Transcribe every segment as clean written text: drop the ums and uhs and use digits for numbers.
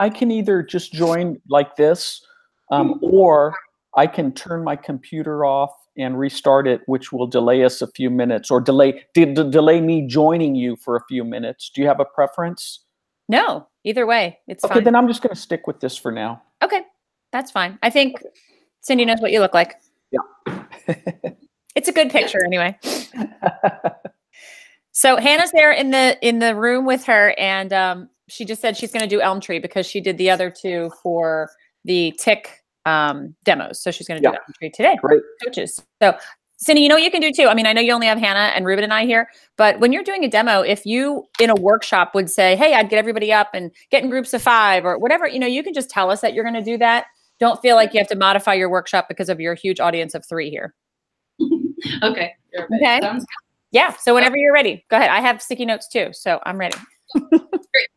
I can either just join like this, or I can turn my computer off and restart it, which will delay us a few minutes, or delay me joining you for a few minutes. Do you have a preference? No, either way, it's fine. Okay, then I'm just going to stick with this for now. Okay, that's fine. I think Cindy knows what you look like. Yeah. It's a good picture anyway. So Hannah's there in the room with her, and she just said she's going to do Elm Tree because she did the other two for the tick demos. So she's going to do Elm Tree today. Great. Coaches. So Cindy, you know what you can do too? I mean, I know you only have Hannah and Ruben and I here, but when you're doing a demo, if you in a workshop would say, hey, I'd get everybody up and get in groups of 5 or whatever, you can just tell us that you're going to do that. Don't feel like you have to modify your workshop because of your huge audience of 3 here. Okay. Okay. Sounds good. Yeah. So whenever you're ready, go ahead. I have sticky notes too, so I'm ready. Great.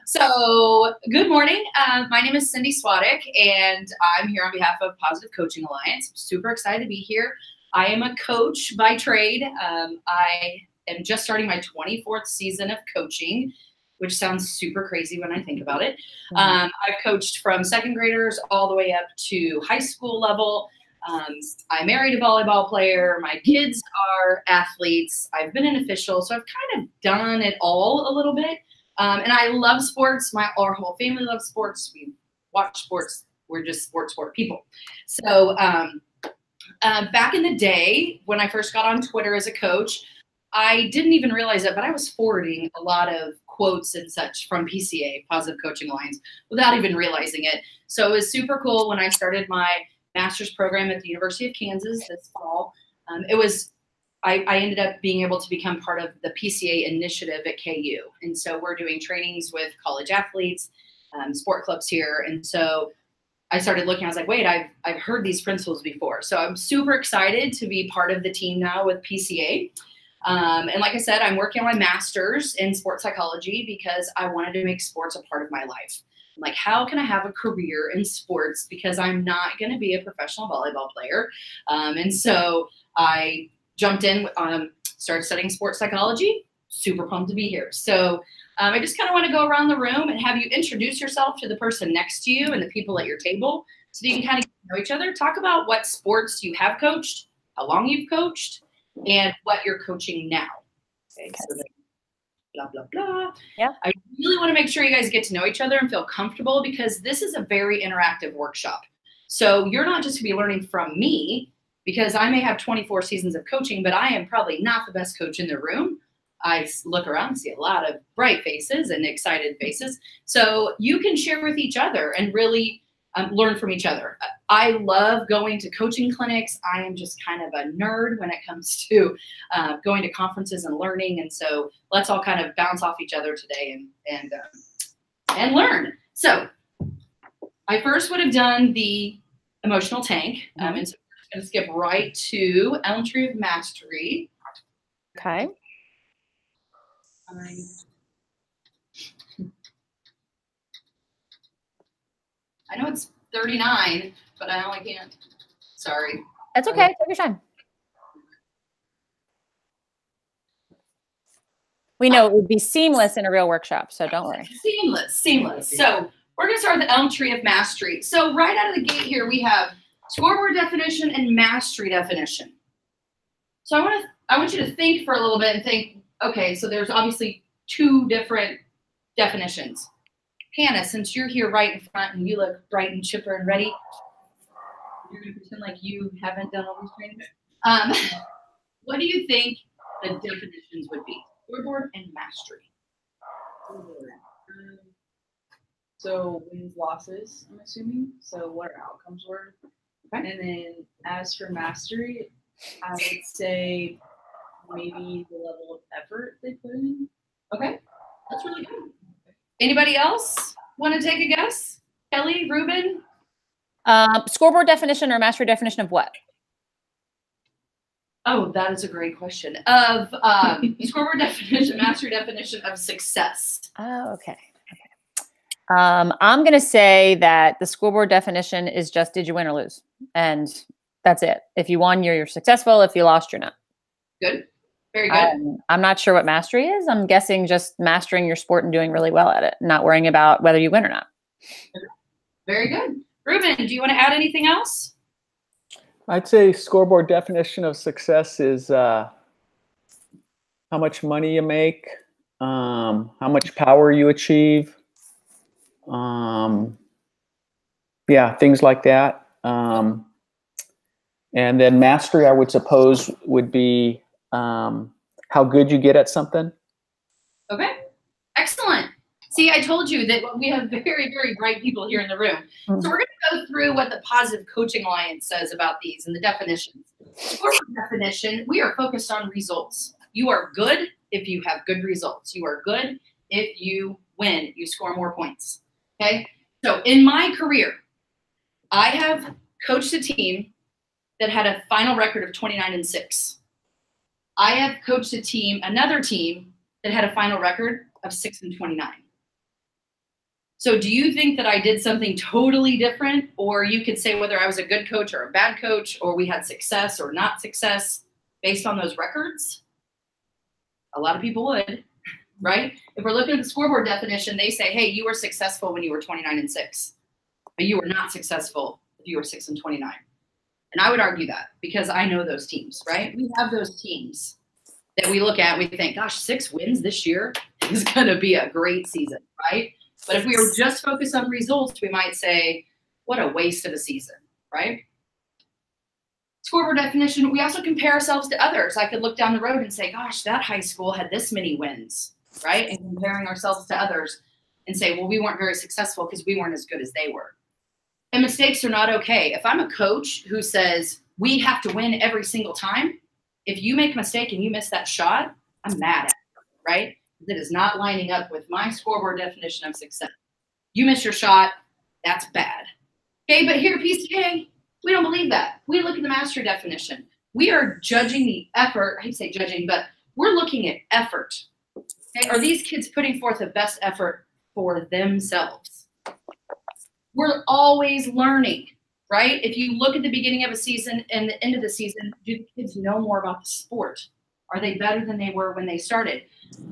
So good morning. My name is Cindy Swakek, and I'm here on behalf of Positive Coaching Alliance. I'm super excited to be here. I am a coach by trade. I am just starting my 24th season of coaching, which sounds super crazy when I think about it. I've coached from 2nd graders all the way up to high school level. I married a volleyball player. My kids are athletes. I've been an official, so I've kind of done it all a little bit. And I love sports. Our whole family loves sports. We watch sports. We're just sport people. So back in the day, when I first got on Twitter as a coach, I didn't even realize it, but I was forwarding a lot of quotes and such from PCA, Positive Coaching Alliance, without even realizing it. So it was super cool when I started my master's program at the University of Kansas this fall. I ended up being able to become part of the PCA initiative at KU. And so we're doing trainings with college athletes, sport clubs here. And so I started looking, I was like, wait, I've heard these principles before. So I'm super excited to be part of the team now with PCA. And like I said, I'm working on my master's in sports psychology because I wanted to make sports a part of my life. Like, how can I have a career in sports? Because I'm not going to be a professional volleyball player. And so I jumped in, started studying sports psychology. Super pumped to be here. So I just kind of want to go around the room and have you introduce yourself to the person next to you and the people at your table so that you can kind of get to know each other. Talk about what sports you have coached, how long you've coached, and what you're coaching now. Okay, so blah, blah, blah. Yeah. I really want to make sure you guys get to know each other and feel comfortable because this is a very interactive workshop. So you're not just going to be learning from me because I may have 24 seasons of coaching, but I am probably not the best coach in the room. I look around and see a lot of bright faces and excited faces. So you can share with each other and really learn from each other. I love going to coaching clinics. I am just kind of a nerd when it comes to going to conferences and learning. And so let's all kind of bounce off each other today and learn. So I first would have done the emotional tank. And so we're just going to skip right to Elm Tree of Mastery. Okay. I know it's 39, but I only can't. Sorry. That's okay. Take your time. We know it would be seamless in a real workshop, so don't worry. Seamless. So we're going to start with the Elm Tree of Mastery. So right out of the gate here, we have scoreboard definition and mastery definition. So I want you to think for a little bit and think, okay, so there's obviously 2 different definitions. Hannah, since you're here right in front and you look bright and chipper and ready, you're going to pretend like you haven't done all these trainings. What do you think the definitions would be? Scoreboard and mastery. So wins, losses, I'm assuming. So what our outcomes were. Okay. And then as for mastery, I would say maybe the level of effort they put in. Okay, that's really good. Anybody else want to take a guess? Kelly, Ruben? Scoreboard definition or mastery definition of what? Oh, that is a great question. Of scoreboard definition, mastery definition of success. Oh, okay. I'm going to say that the scoreboard definition is just did you win or lose? And that's it. If you won, you're successful. If you lost, you're not. Good. Very good. I'm not sure what mastery is. I'm guessing just mastering your sport and doing really well at it, not worrying about whether you win or not. Very good. Ruben, do you want to add anything else? I'd say scoreboard definition of success is how much money you make, how much power you achieve, yeah, things like that. And then mastery, I would suppose, would be how good you get at something. Okay, excellent. See, I told you that we have very, very bright people here in the room. So we're going to go through what the Positive Coaching Alliance says about these and the definitions. For definition, we are focused on results. You are good if you have good results. You are good if you win, you score more points. Okay, so in my career, I have coached a team that had a final record of 29-6. I have coached a team, another team, that had a final record of 6-29. So do you think that I did something totally different? Or you could say whether I was a good coach or a bad coach, or we had success or not success based on those records? A lot of people would, right? If we're looking at the scoreboard definition, they say, hey, you were successful when you were 29-6, but you were not successful if you were 6-29. And I would argue that because I know those teams, right? We have those teams that we look at, we think, gosh, 6 wins this year is going to be a great season, right? But if we were just focused on results, we might say, what a waste of a season, right? Scoreboard definition, we also compare ourselves to others. I could look down the road and say, gosh, that high school had this many wins, right? And comparing ourselves to others and say, well, we weren't very successful because we weren't as good as they were. And mistakes are not okay. If I'm a coach who says we have to win every single time, if you make a mistake and you miss that shot, I'm mad at you, right? That is not lining up with my scoreboard definition of success. You miss your shot, that's bad. Okay, but here at PCA, we don't believe that. We look at the mastery definition. We are judging the effort. I hate to say judging, but we're looking at effort. Okay? Are these kids putting forth the best effort for themselves? We're always learning, right? If you look at the beginning of a season and the end of the season, do the kids know more about the sport? Are they better than they were when they started?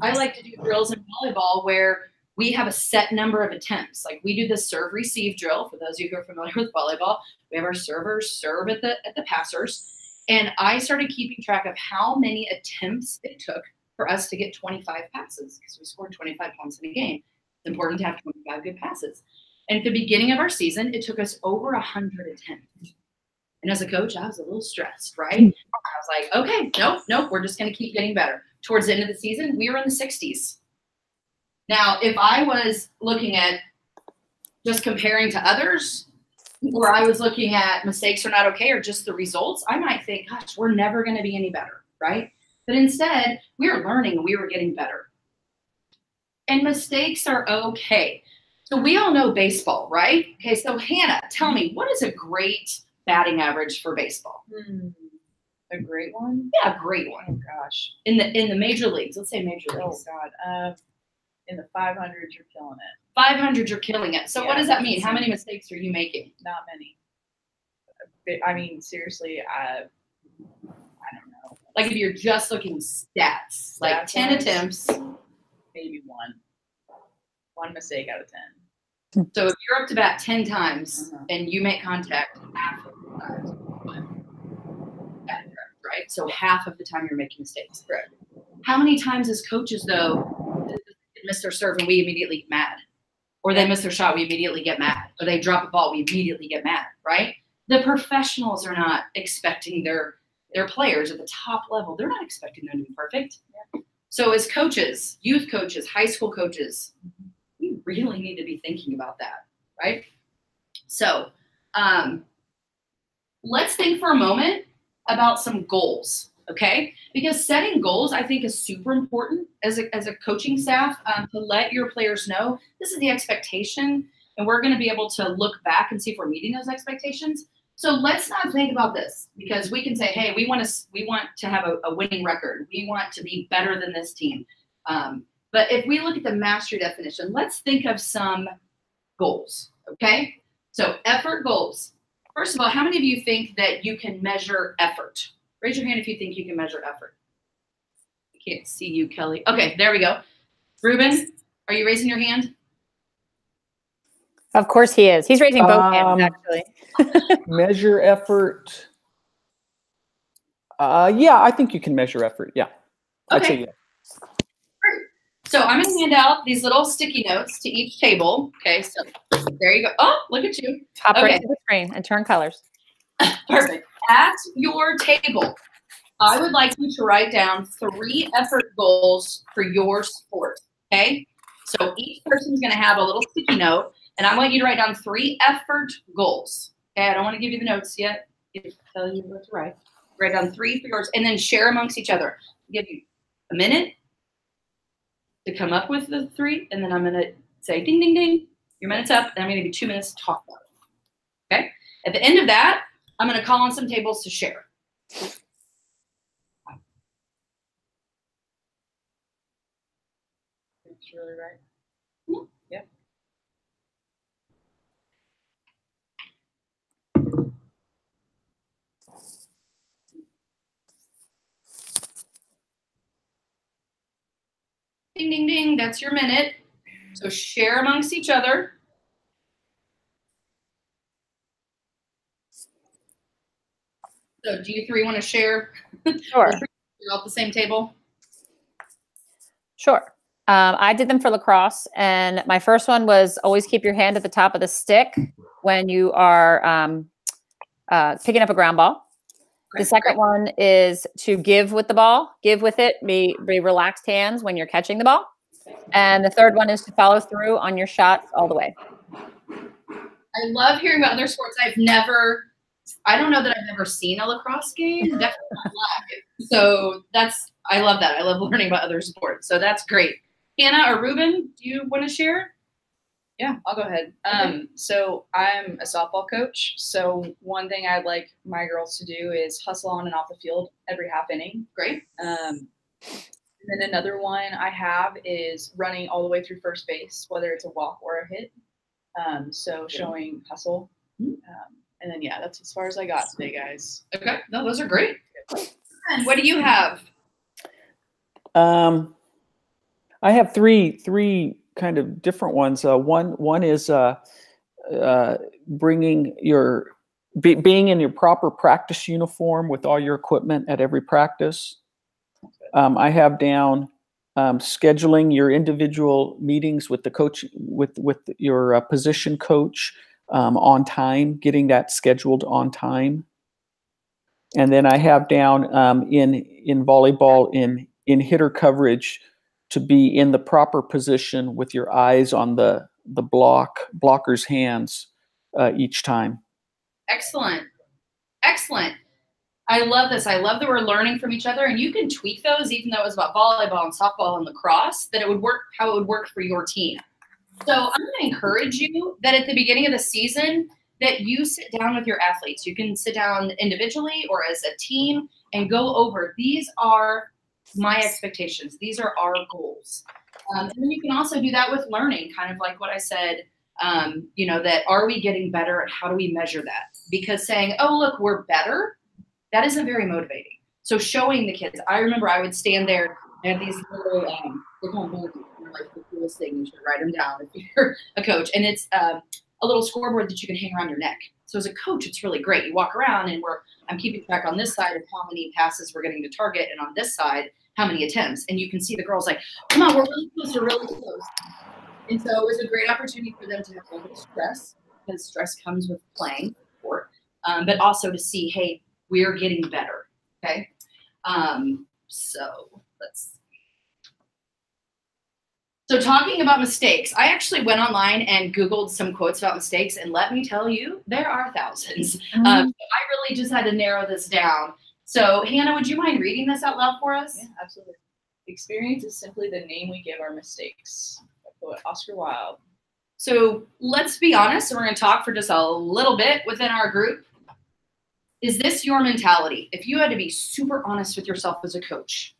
I like to do drills in volleyball where we have a set number of attempts. Like we do the serve receive drill. For those of you who are familiar with volleyball, we have our servers serve at the passers. And I started keeping track of how many attempts it took for us to get 25 passes because we scored 25 points in a game. It's important to have 25 good passes. And at the beginning of our season, it took us over 100 attempts. And as a coach, I was a little stressed, right? I was like, okay, nope, we're just going to keep getting better. Towards the end of the season, we were in the 60s. Now, if I was looking at just comparing to others, or I was looking at mistakes are not okay, or just the results, I might think, gosh, we're never going to be any better, right? But instead, we were learning and we were getting better. And mistakes are okay. So we all know baseball, right? Okay, so Hannah, tell me, what is a great batting average for baseball? A great one? Yeah, a great one. Oh gosh. In the major leagues, let's say major leagues. Oh God. In the 500s, you're killing it. 500, you're killing it. So Yeah, what does that mean? How many mistakes are you making? Not many. I mean, seriously, I don't know. Like if you're just looking stats, like 10 attempts. Maybe one mistake out of 10. So if you're up to bat 10 times and you make contact half of the time, right? So half of the time you're making mistakes. Right. How many times as coaches, though, they miss their serve and we immediately get mad? Or they miss their shot, we immediately get mad. Or they drop a ball, we immediately get mad, right? The professionals are not expecting their players at the top level. They're not expecting them to be perfect. Yeah. So as coaches, youth coaches, high school coaches, we really need to be thinking about that, right? So let's think for a moment about some goals, okay? Because setting goals, I think, is super important as a coaching staff to let your players know this is the expectation, and we're going to be able to look back and see if we're meeting those expectations. So let's not think about this, because we can say, hey, we want to have a winning record. We want to be better than this team. But if we look at the mastery definition, let's think of some goals, okay? So effort goals. First of all, how many of you think that you can measure effort? Raise your hand if you think you can measure effort. I can't see you, Kelly. Okay, there we go. Ruben, are you raising your hand? Of course he is. He's raising both hands, actually. Measure effort. Yeah, I think you can measure effort. Yeah. I'd say yeah. Great. So I'm going to hand out these little sticky notes to each table. Okay, so there you go. Oh, look at you. Hop right to the screen and turn colors. Perfect. At your table, I would like you to write down 3 effort goals for your sport. Okay? So each person's going to have a little sticky note, and I want you to write down 3 effort goals. Okay? I don't want to give you the notes yet. I'll tell you what to write. Write down 3 for yours, and then share amongst each other. I'll give you a minute to come up with the 3, and then I'm going to say, ding, ding, ding. Your minute's up, and I'm going to give you 2 minutes to talk about it. Okay? At the end of that, I'm going to call on some tables to share. That's really right. Mm-hmm. Yep. Ding, ding, ding. That's your minute. So share amongst each other. So do you 3 want to share? Sure. You're all at the same table? Sure. I did them for lacrosse, and my first one was always keep your hand at the top of the stick when you are picking up a ground ball. The second one is to give with the ball, give with it, be relaxed hands when you're catching the ball. And the third one is to follow through on your shots all the way. I love hearing about other sports. I don't know that I've ever seen a lacrosse game. Definitely not live. So I love that. I love learning about other sports. So that's great. Hannah or Ruben, do you want to share? Yeah, I'll go ahead. Okay. So I'm a softball coach. So one thing I'd like my girls to do is hustle on and off the field every half inning. Great. And then another one I have is running all the way through first base, whether it's a walk or a hit. So showing hustle. And then, yeah, that's as far as I got today, guys. Okay. No, those are great. And what do you have? I have three kind of different ones. One is being in your proper practice uniform with all your equipment at every practice. I have down scheduling your individual meetings with the coach, with your position coach on time, getting that scheduled on time. And then I have down in volleyball in hitter coverage to be in the proper position with your eyes on the blocker's hands each time. Excellent. Excellent. I love this. I love that we're learning from each other, and you can tweak those, even though it was about volleyball and softball and lacrosse, that it would work how it would work for your team. So I'm going to encourage you that at the beginning of the season that you sit down with your athletes. You can sit down individually or as a team and go over, these are my expectations. These are our goals. And then you can also do that with learning, kind of like what I said, that are we getting better and how do we measure that? Because saying, oh, look, we're better, that isn't very motivating. So showing the kids, I remember I would stand there and these little, they call them bulletins, they're like the coolest thing. You should write them down if you're a coach. And it's a little scoreboard that you can hang around your neck. So as a coach, it's really great. You walk around and I'm keeping track on this side of how many passes we're getting to target, and on this side, how many attempts. And you can see the girls like, come on, we're really close, we're really close. And so it was a great opportunity for them to have a little stress, because stress comes with playing sport, but also to see, hey, we're getting better, okay? So talking about mistakes, I actually went online and Googled some quotes about mistakes, and let me tell you, there are thousands. Mm-hmm. I really just had to narrow this down. So Hannah, would you mind reading this out loud for us? Yeah, absolutely. Experience is simply the name we give our mistakes. By poet Oscar Wilde. So let's be honest, and we're going to talk for just a little bit within our group. Is this your mentality? If you had to be super honest with yourself as a coach,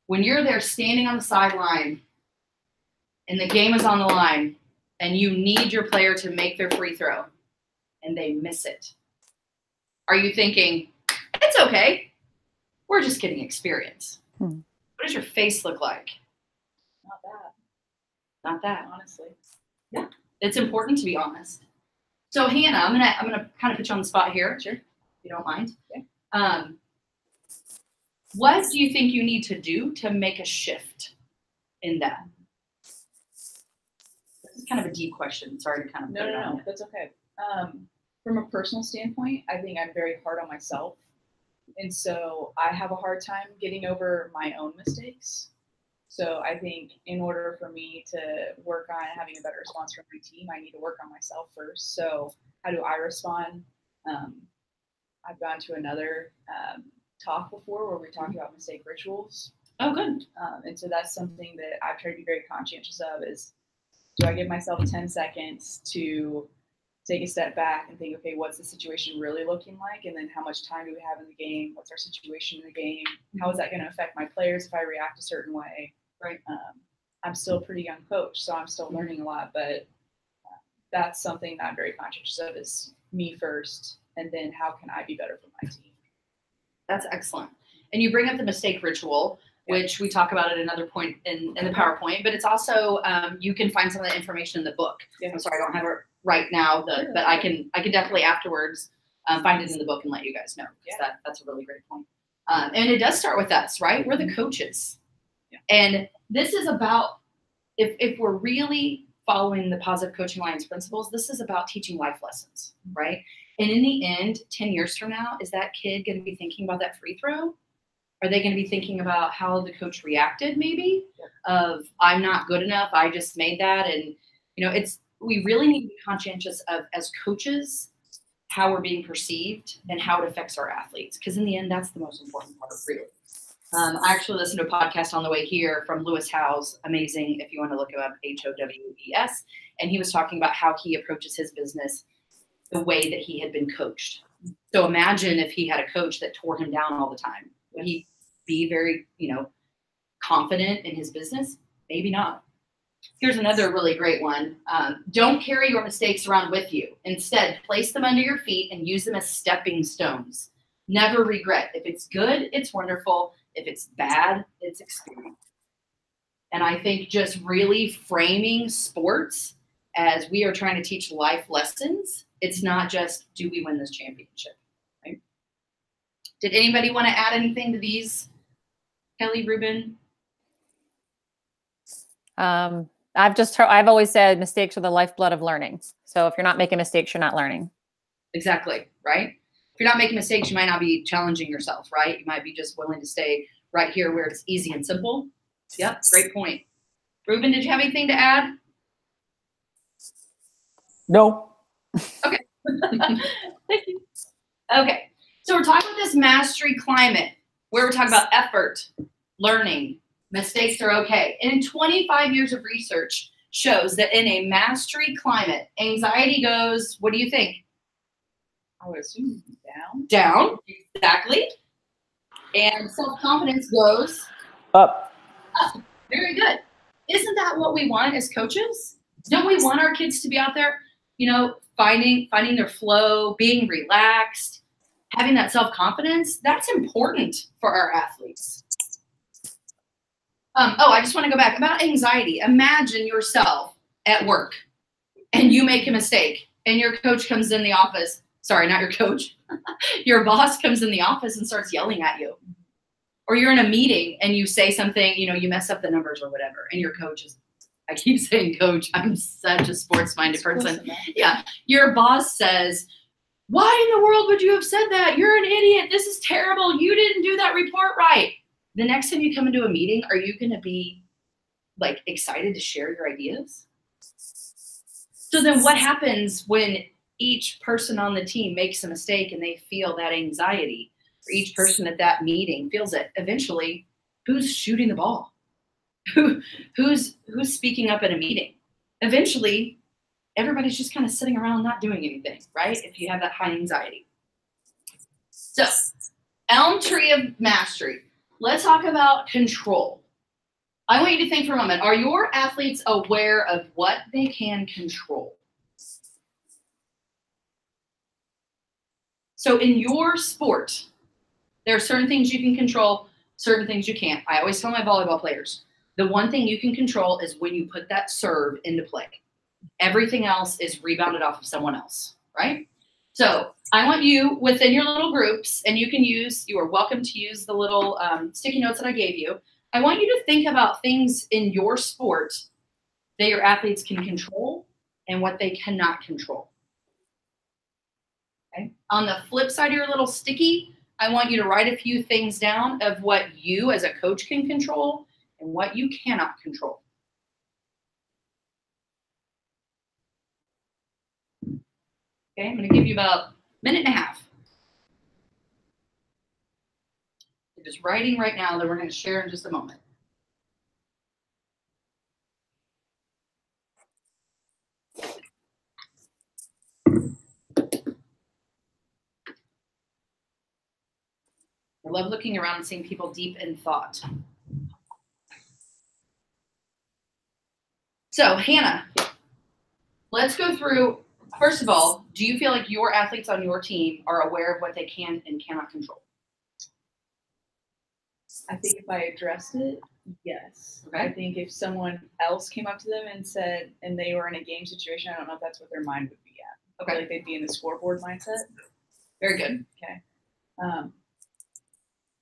when you're there standing on the sideline and the game is on the line and you need your player to make their free throw and they miss it, are you thinking, it's okay, we're just getting experience? What does your face look like? Not that. Not that. Honestly. Yeah. It's important to be honest. So Hannah, I'm gonna kind of put you on the spot here. Sure. If you don't mind. Okay. What do you think you need to do to make a shift in that? This is kind of a deep question. Sorry to kind of No, that's okay. From a personal standpoint, I think I'm very hard on myself. And so I have a hard time getting over my own mistakes. So I think in order for me to work on having a better response from my team, I need to work on myself first. So how do I respond? I've gone to another talk before where we talked about mistake rituals. Oh, good. And so that's something that I've tried to be very conscientious of is, do I give myself 10 seconds to take a step back and think, okay, what's the situation really looking like? And then how much time do we have in the game? What's our situation in the game? How is that going to affect my players if I react a certain way? Right. I'm still a pretty young coach, so I'm still learning a lot, but that's something that I'm very conscious of is me first, and then how can I be better for my team? That's excellent. And you bring up the mistake ritual, which we talk about at another point in the PowerPoint, but it's also, you can find some of that information in the book. Yeah. I'm sorry, I don't have it right now, but I can definitely afterwards find it in the book and let you guys know. Yeah. That's a really great point. And it does start with us, right? We're the coaches. Yeah. And this is about, if we're really following the Positive Coaching Alliance principles, this is about teaching life lessons, right? And in the end, 10 years from now, is that kid going to be thinking about that free throw? Are they going to be thinking about how the coach reacted maybe of I'm not good enough, I just made that? And, we really need to be conscientious of, as coaches, how we're being perceived and how it affects our athletes. Because in the end, that's the most important part, really. I actually listened to a podcast on the way here from Lewis Howes, amazing if you want to look him up, Howes. And he was talking about how he approaches his business the way that he had been coached. So imagine if he had a coach that tore him down all the time. Would he be very, confident in his business? Maybe not. Here's another really great one. Don't carry your mistakes around with you. Instead, place them under your feet and use them as stepping stones. Never regret. If it's good, it's wonderful. If it's bad, it's experience. And I think just really framing sports as we are trying to teach life lessons, it's not just, do we win this championship? Right? Did anybody want to add anything to these? Kelly, Ruben? I've always said mistakes are the lifeblood of learning. So if you're not making mistakes, you're not learning. Exactly, right? If you're not making mistakes, you might not be challenging yourself, right? You might be just willing to stay right here where it's easy and simple. Yep, great point. Ruben, did you have anything to add? No. Okay. Thank you. Okay, so we're talking about this mastery climate where we're talking about effort, learning, mistakes are okay. And 25 years of research shows that in a mastery climate, anxiety goes, what do you think? I would assume down. Down, exactly. And self-confidence goes up. Up. Very good. Isn't that what we want as coaches? Don't we want our kids to be out there, finding their flow, being relaxed, having that self-confidence? That's important for our athletes. I just want to go back about anxiety. Imagine yourself at work and you make a mistake and your coach comes in the office. Sorry, not your coach. Your boss comes in the office and starts yelling at you. Or you're in a meeting and you say something, you mess up the numbers or whatever. And your coach is, I keep saying coach, I'm such a sports-minded person. Yeah. Your boss says, why in the world would you have said that? You're an idiot. This is terrible. You didn't do that report right. The next time you come into a meeting, are you going to be excited to share your ideas? So then what happens when each person on the team makes a mistake and they feel that anxiety, or each person at that meeting feels it? Eventually, who's shooting the ball? Who's speaking up at a meeting? Eventually, everybody's just kind of sitting around not doing anything, right? If you have that high anxiety. So, elm tree of mastery. Let's talk about control. I want you to think for a moment. Are your athletes aware of what they can control? So in your sport, there are certain things you can control, certain things you can't. I always tell my volleyball players, the one thing you can control is when you put that serve into play. Everything else is rebounded off of someone else, right? So I want you within your little groups, and you are welcome to use the little sticky notes that I gave you. I want you to think about things in your sport that your athletes can control and what they cannot control. Okay. On the flip side of your little sticky, I want you to write a few things down of what you as a coach can control and what you cannot control. Okay, I'm going to give you about a minute and a half. You're just writing right now that we're going to share in just a moment. I love looking around and seeing people deep in thought. So, Hannah, let's go through. First of all, do you feel like your athletes on your team are aware of what they can and cannot control? I think if I addressed it, yes. Okay. I think if someone else came up to them and said, and they were in a game situation, I don't know if that's what their mind would be at. Okay. Like they'd be in the scoreboard mindset. Very good. Okay.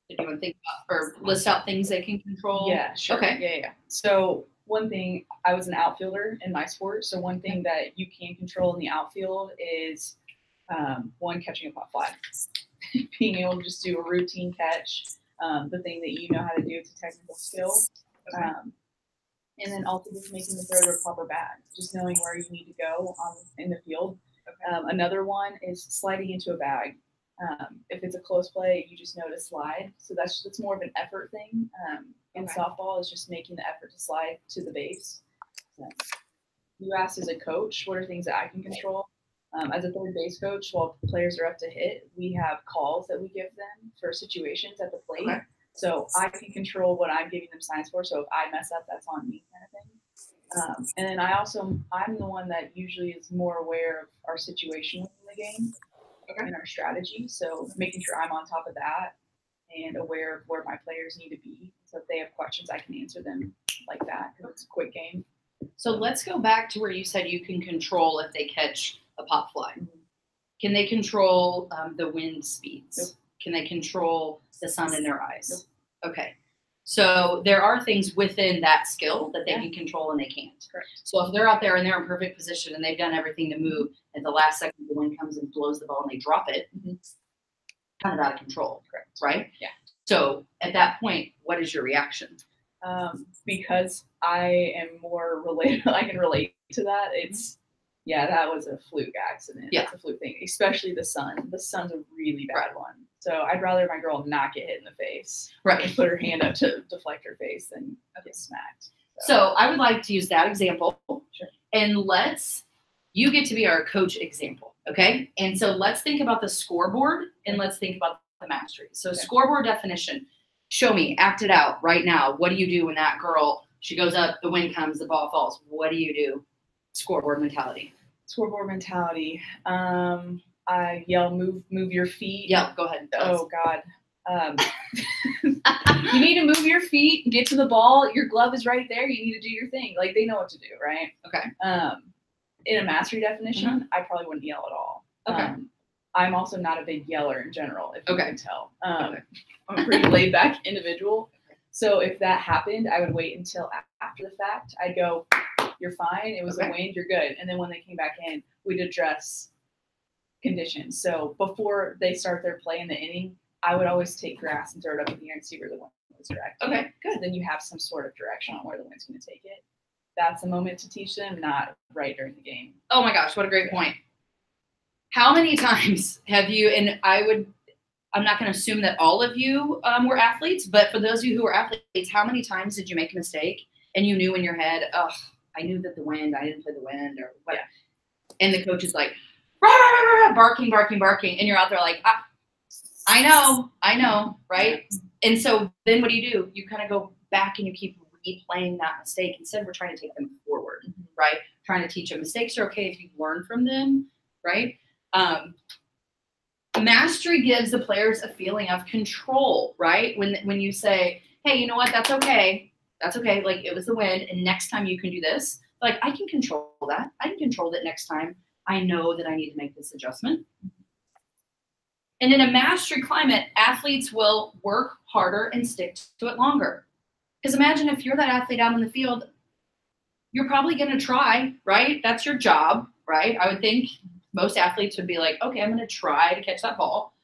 Did you want to think about, or list out things they can control? Yeah, sure. Okay. Yeah. So one thing, I was an outfielder in my sport. So one thing that you can control in the outfield is one, catching a pop fly. Being able to just do a routine catch. The thing that you know how to do, it's a technical skill. Okay. And then also just making the throw to a proper bag, just knowing where you need to go in the field. Okay. Another one is sliding into a bag. If it's a close play, you just know to slide. So that's more of an effort thing. In softball is just making the effort to slide to the base. So you asked as a coach, what are things that I can control? As a third base coach, while players are up to hit, we have calls that we give them for situations at the plate. Okay. So I can control what I'm giving them signs for. So if I mess up, that's on me kind of thing. And then I'm the one that usually is more aware of our situation in the game and our strategy. So making sure I'm on top of that and aware of where my players need to be. So if they have questions, I can answer them like that because it's a quick game. So let's go back to where you said you can control if they catch a pop fly. Mm-hmm. Can they control the wind speeds? Nope. Can they control the sun in their eyes? Nope. Okay. So there are things within that skill that they can control and they can't. Correct. So if they're out there and they're in perfect position and they've done everything to move, at the last second the wind comes and blows the ball and they drop it, kind of out of control. Correct. Right? Yeah. So at that point, what is your reaction? Because I am more related, I can relate to that. It's, that was a fluke accident. Yeah. It's a fluke thing, especially the sun. The sun's a really bad one. So I'd rather my girl not get hit in the face. Right. And put her hand up to deflect her face than get smacked. So I would like to use that example. Sure. And you get to be our coach example. Okay. And so let's think about the scoreboard and let's think about the mastery. So scoreboard definition, show me, act it out right now. What do you do when that girl, she goes up, the wind comes, the ball falls? What do you do? Scoreboard mentality. Scoreboard mentality. I yell, move your feet. Yeah, go ahead. Oh God. You need to move your feet, get to the ball. Your glove is right there. You need to do your thing. Like they know what to do, right? Okay. In a mastery definition, I probably wouldn't yell at all. Okay. I'm also not a big yeller in general, if you can tell. Okay. I'm a pretty laid back individual. So if that happened, I would wait until after the fact. I'd go, you're fine. It was a wind. You're good. And then when they came back in, we'd address conditions. So before they start their play in the inning, I would always take grass and throw it up in the air and see where the wind was directed. Okay, good. Then you have some sort of direction on where the wind's going to take it. That's a moment to teach them, not right during the game. Oh my gosh, what a great point. How many times have you, and I'm not going to assume that all of you were athletes, but for those of you who were athletes, how many times did you make a mistake and you knew in your head, I knew that I didn't play the wind or what? Yeah. And the coach is like, rah, rah, rah, barking. And you're out there like, I know, right? And so then what do? You kind of go back and you keep replaying that mistake. Instead, we're trying to take them forward, right? Trying to teach them mistakes are okay if you learn from them, right? Mastery gives the players a feeling of control, right? When you say, hey, you know what? That's okay. Like it was the wind. And next time you can do this. Like, I can control that. I can control that next time. I know that I need to make this adjustment. And in a mastery climate, athletes will work harder and stick to it longer. Because imagine if you're that athlete out in the field, you're probably going to try, right? That's your job, right? I would think most athletes would be like, okay, I'm going to try to catch that ball.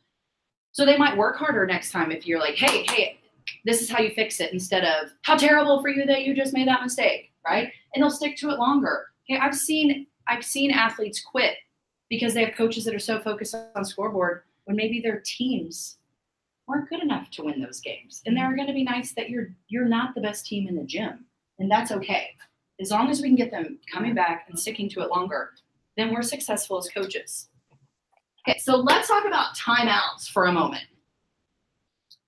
So they might work harder next time if you're like, hey, this is how you fix it, instead of how terrible for you that you just made that mistake, right? And they'll stick to it longer. Okay, I've seen athletes quit because they have coaches that are so focused on scoreboard when maybe their teams weren't good enough to win those games. And they're going to be nice that you're not the best team in the gym, and that's okay. As long as we can get them coming back and sticking to it longer, then we're successful as coaches. Okay, so let's talk about timeouts for a moment.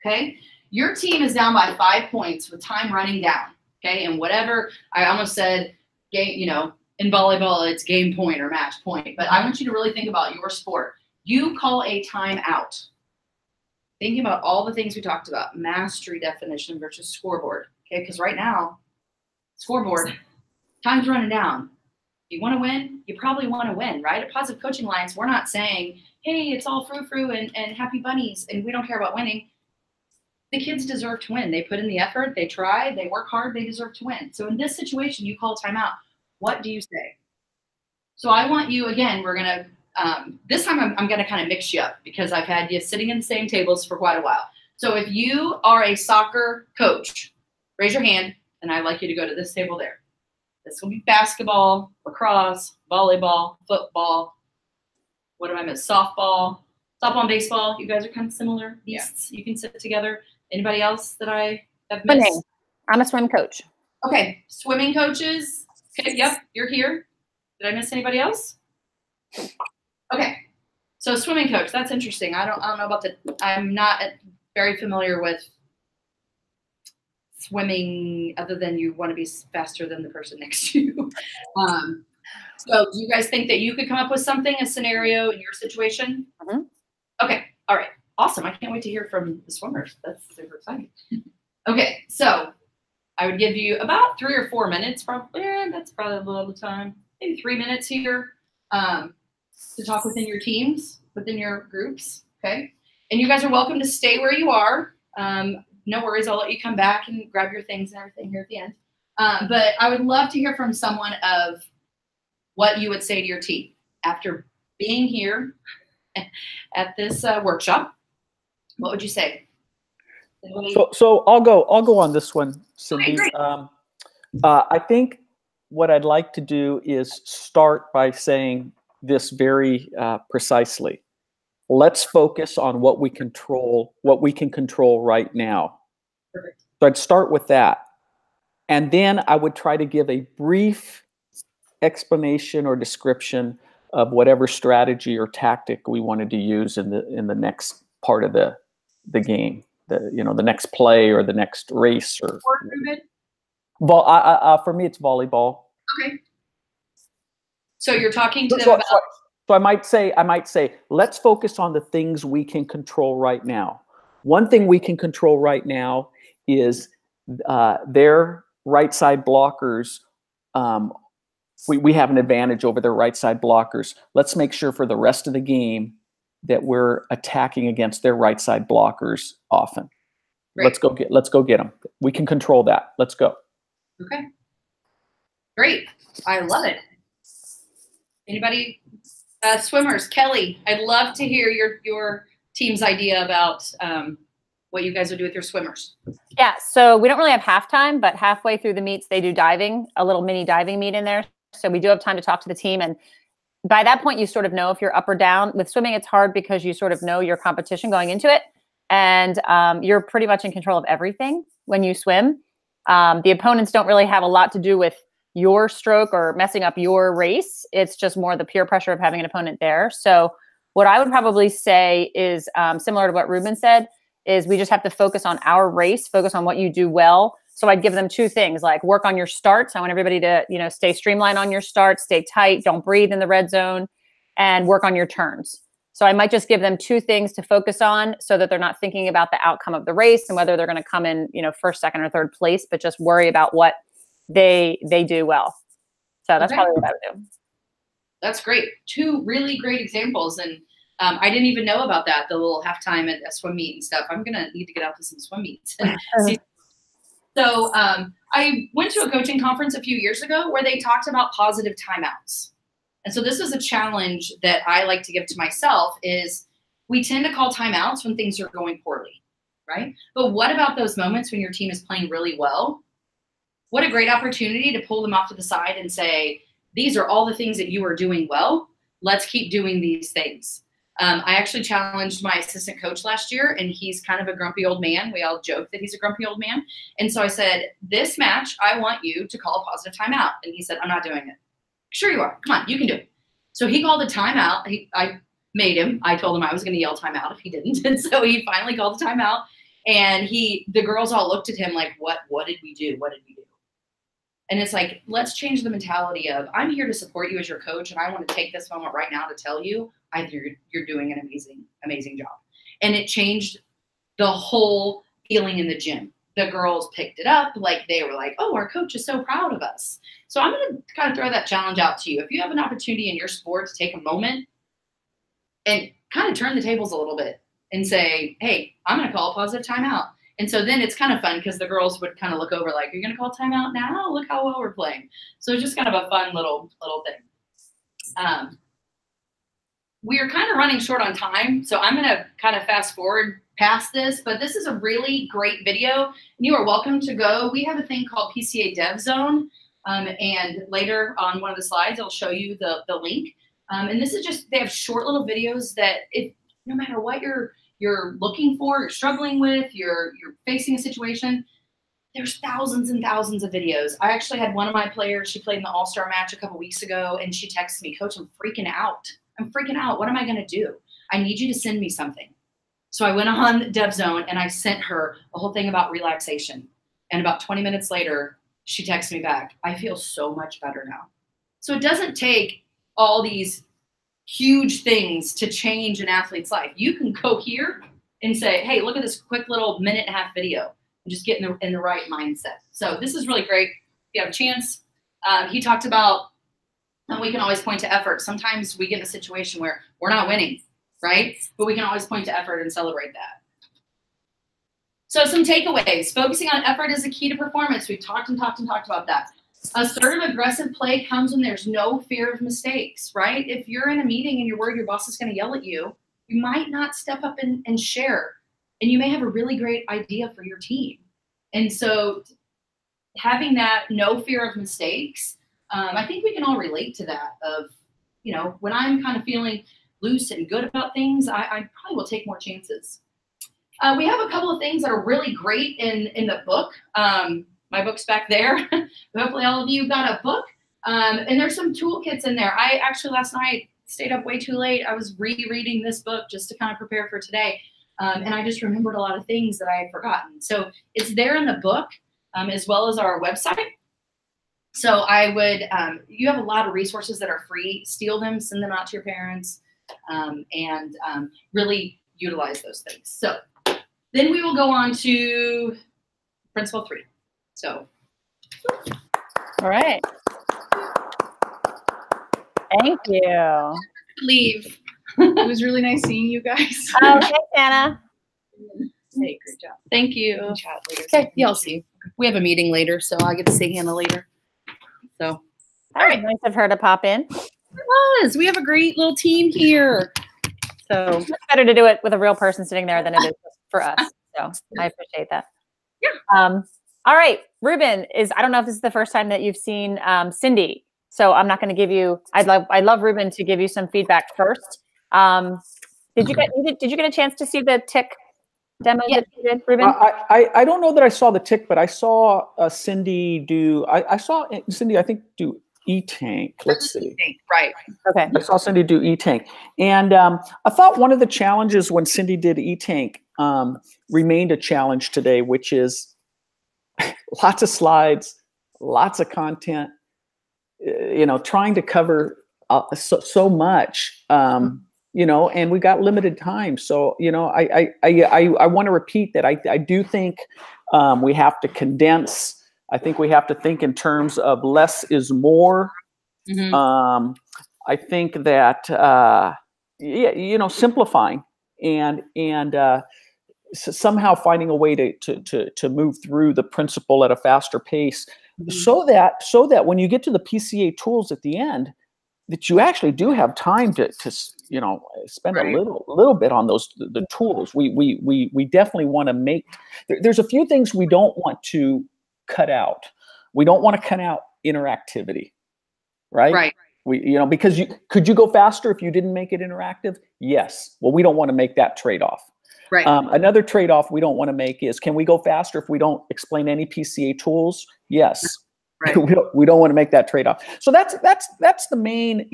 Okay, your team is down by 5 points with time running down. Okay, and whatever, I almost said game, in volleyball, it's game point or match point, but I want you to really think about your sport. You call a timeout. Thinking about all the things we talked about, mastery definition versus scoreboard. Okay, because right now, scoreboard, time's running down. You want to win? You probably want to win, right? At Positive Coaching Alliance, we're not saying, hey, it's all frou-frou and happy bunnies, and we don't care about winning. The kids deserve to win. They put in the effort. They try. They work hard. They deserve to win. So in this situation, you call timeout. What do you say? So I want you, again, we're going to, this time I'm going to kind of mix you up because I've had you sitting in the same tables for quite a while. So if you are a soccer coach, raise your hand, and I'd like you to go to this table there. This will be basketball, lacrosse, volleyball, football. What am I missing? Softball and baseball. You guys are kind of similar beasts. Yeah. You can sit together. Anybody else that I have missed? Swimming. I'm a swim coach. Okay, swimming coaches. Okay, yep, you're here. Did I miss anybody else? Okay, so swimming coach. That's interesting. I don't know about I'm not very familiar with swimming, other than you want to be faster than the person next to you. So do you guys think that you could come up with something, a scenario in your situation? Mm-hmm. Okay. All right. Awesome. I can't wait to hear from the swimmers. That's super exciting. Okay. So I would give you about 3 or 4 minutes, probably. That's probably a little time. Maybe 3 minutes here to talk within your teams, within your groups. Okay. And you guys are welcome to stay where you are. No worries. I'll let you come back and grab your things and everything here at the end. But I would love to hear from someone of what you would say to your team after being here at this workshop. What would you say? So I'll go on this one, Cindy. Okay, I think what I'd like to do is start by saying this very precisely. Let's focus on what we can control right now. Perfect. So I'd start with that. And then I would try to give a brief explanation or description of whatever strategy or tactic we wanted to use in the next part of the game, the next play or the next race. Or for me, it's volleyball. Okay. So you're talking to them about. So I might say, let's focus on the things we can control right now. One thing we can control right now is their right side blockers. We have an advantage over their right side blockers. Let's make sure for the rest of the game that we're attacking against their right side blockers often. Great. Let's go get them. We can control that. Let's go. Okay. Great. I love it. Anybody? Swimmers, Kelly, I'd love to hear your team's idea about what you guys would do with your swimmers. Yeah, so we don't really have halftime, but halfway through the meets, they do diving, a little mini diving meet in there. So we do have time to talk to the team. And by that point, you sort of know if you're up or down. With swimming, it's hard because you sort of know your competition going into it. And you're pretty much in control of everything when you swim. The opponents don't really have a lot to do with your stroke or messing up your race. It's just more the peer pressure of having an opponent there. So what I would probably say is similar to what Ruben said, is we just have to focus on our race, focus on what you do well. So I'd give them 2 things, like work on your starts. I want everybody to, stay streamlined on your starts, stay tight, don't breathe in the red zone, and work on your turns. So I might just give them 2 things to focus on so that they're not thinking about the outcome of the race and whether they're going to come in, first, second, or third place, but just worry about what they do well. So that's Okay. probably what I would do. That's great. 2 really great examples. And I didn't even know about that, the little halftime at a swim meet and stuff. I'm going to need to get out to some swim meets. And see. So I went to a coaching conference a few years ago where they talked about positive timeouts. And so this is a challenge that I like to give to myself is we tend to call timeouts when things are going poorly, right? But what about those moments when your team is playing really well? What a great opportunity to pull them off to the side and say, these are all the things that you are doing well. Let's keep doing these things. I actually challenged my assistant coach last year, and he's kind of a grumpy old man. We all joke that he's a grumpy old man. And so I said, this match, I want you to call a positive timeout. And he said, I'm not doing it. Sure you are. Come on, you can do it. So he called a timeout. I made him. I told him I was going to yell timeout if he didn't. And so he finally called the timeout. And the girls all looked at him like, what did we do? What did we do? And it's like, let's change the mentality of, I'm here to support you as your coach, and I want to take this moment right now to tell you, I think you're doing an amazing, amazing job. And it changed the whole feeling in the gym. The girls picked it up, like they were like, oh, our coach is so proud of us. So I'm going to kind of throw that challenge out to you. If you have an opportunity in your sport to take a moment and kind of turn the tables a little bit and say, hey, I'm going to call a positive timeout. And so then it's kind of fun because the girls would kind of look over like, you're going to call timeout now? Look how well we're playing. So it's just kind of a fun little thing. We are kind of running short on time, so I'm going to kind of fast forward past this, but this is a really great video, and you are welcome to go. We have a thing called PCA Dev Zone, and later on one of the slides, I'll show you the link. And this is just, they have short little videos that no matter what you're looking for, you're struggling with, you're facing a situation, there's thousands and thousands of videos. I actually had one of my players, she played in the All-Star match a couple weeks ago, and she texted me, Coach, I'm freaking out. What am I going to do? I need you to send me something. So I went on Dev Zone and I sent her a whole thing about relaxation. And about 20 minutes later, she texted me back, I feel so much better now. So it doesn't take all these huge things to change an athlete's life. You can go here and say, hey, look at this quick little 1.5-minute video and just get in the right mindset. So this is really great. If you have a chance. He talked about, and we can always point to effort. Sometimes we get in a situation where we're not winning, right? But we can always point to effort and celebrate that. So some takeaways. Focusing on effort is the key to performance. We've talked about that. Assertive, aggressive play comes when there's no fear of mistakes, right? If you're in a meeting and you're worried your boss is going to yell at you, you might not step up and share. And you may have a really great idea for your team. And so having that no fear of mistakes, I think we can all relate to that of, when I'm kind of feeling loose and good about things, I probably will take more chances. We have a couple of things that are really great in the book. My book's back there. Hopefully all of you got a book. And there's some toolkits in there. I actually last night stayed up way too late. I was rereading this book just to kind of prepare for today. And I just remembered a lot of things that I had forgotten. So it's there in the book as well as our website. So I would, you have a lot of resources that are free. Steal them, send them out to your parents, and really utilize those things. So then we will go on to principle 3. So. All right. Thank you. Leave. It was really nice seeing you guys. Oh, thanks, Anna. Hey, great job. Thank you. We'll chat later. Okay, yeah, I'll see. We have a meeting later, so I get to see Hannah later. So, All right. Nice of her to pop in. it was. We have a great little team here. So It's better to do it with a real person sitting there than it is for us. So I appreciate that. Yeah. All right. Ruben I don't know if this is the first time that you've seen Cindy. So I'm not going to give you, I'd love Ruben to give you some feedback first. Did you get a chance to see the tick demo that you did, Ruben? I don't know that I saw the tick, but I saw Cindy do, I saw Cindy, I think, do E-Tank. Let's see. Right. Okay. I saw Cindy do E-Tank. And I thought one of the challenges when Cindy did E-Tank remained a challenge today, which is lots of slides, lots of content, trying to cover so much, and we got limited time. So, I want to repeat that I do think we have to condense. I think we have to think in terms of less is more. Mhm. I think that simplifying and somehow finding a way to move through the principle at a faster pace, Mhm. so that when you get to the PCA tools at the end, that you actually do have time to spend Right. a little bit on the tools. We definitely want to make. There's a few things we don't want to cut out. We don't want to cut out interactivity, right? Right. Because could you go faster if you didn't make it interactive? Yes. Well, we don't want to make that trade-off. Right. Another trade-off we don't want to make is, can we go faster if we don't explain any PCA tools? Yes. Right. we don't want to make that trade-off. So that's the main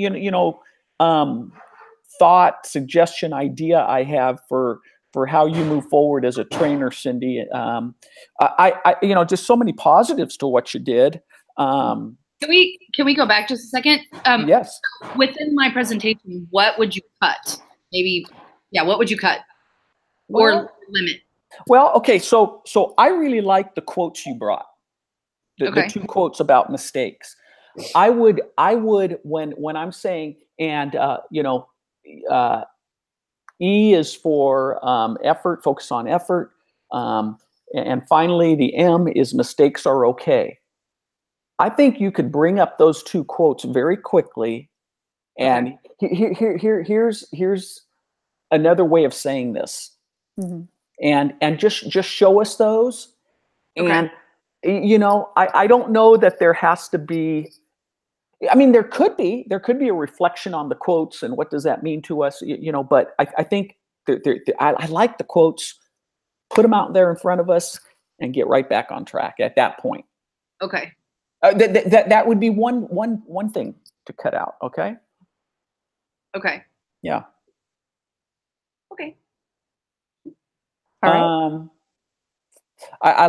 thought, suggestion, idea I have for how you move forward as a trainer, Cindy. I just so many positives to what you did. Can we go back just a second? Yes. Within my presentation, what would you cut? Maybe, what would you cut or limit? Well, okay. So I really like the quotes you brought. The two quotes about mistakes. I would when I'm saying, and E is for effort, focus on effort, and finally the M is mistakes are okay. I think you could bring up those two quotes very quickly, and here's another way of saying this, and just show us those, and I don't know that there has to be. I mean, there could be a reflection on the quotes and what does that mean to us, but I think I like the quotes. Put them out there in front of us and get right back on track at that point. Okay. That would be one thing to cut out. Okay. Okay. Yeah. Okay. All right. I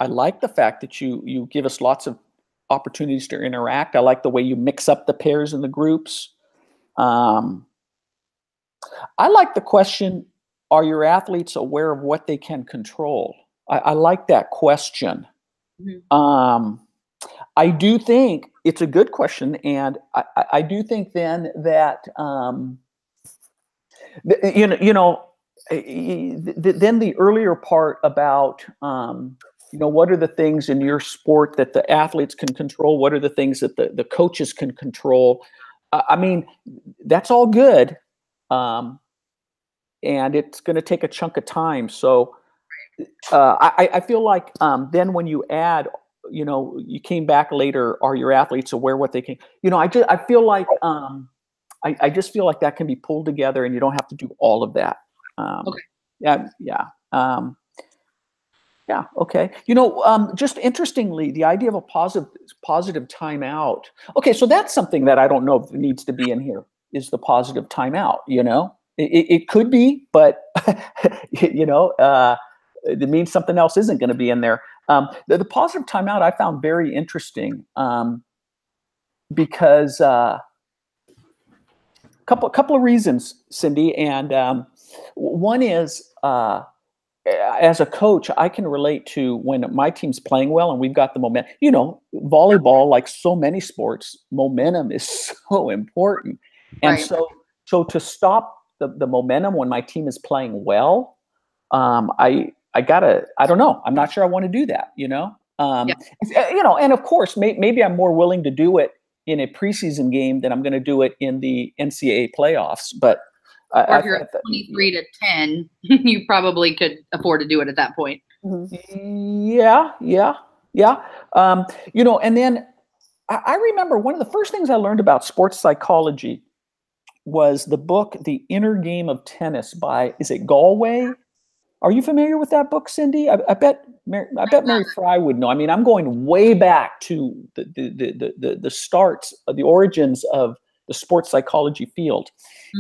like the fact that you give us lots of opportunities to interact. I like the way you mix up the pairs and the groups. I like the question, are your athletes aware of what they can control? I like that question. Mm-hmm. I do think it's a good question, and I do think then that then the earlier part about what are the things in your sport that the athletes can control? What are the things that the coaches can control? I mean, that's all good, and it's going to take a chunk of time. So I feel like then when you add, you came back later, are your athletes aware what they can? I feel like I just feel like that can be pulled together, and you don't have to do all of that. Okay. Yeah. Yeah. Okay. Just interestingly, the idea of a positive timeout. Okay, so that's something that I don't know if it needs to be in here. Is the positive timeout? It could be, but it means something else isn't going to be in there. The positive timeout I found very interesting because couple of reasons, Cindy, and one is. As a coach, I can relate to when my team's playing well and we've got the momentum. Volleyball, like so many sports, momentum is so important. And Right. so to stop the momentum when my team is playing well, I don't know. I'm not sure I want to do that, and of course, maybe I'm more willing to do it in a preseason game than I'm going to do it in the NCAA playoffs, but or if you're at 23 to 10, you probably could afford to do it at that point. Yeah. And then I remember one of the first things I learned about sports psychology was the book, The Inner Game of Tennis by, is it Galway? Are you familiar with that book, Cindy? I bet Mary Fry would know. I mean, I'm going way back to the starts, the origins of the sports psychology field.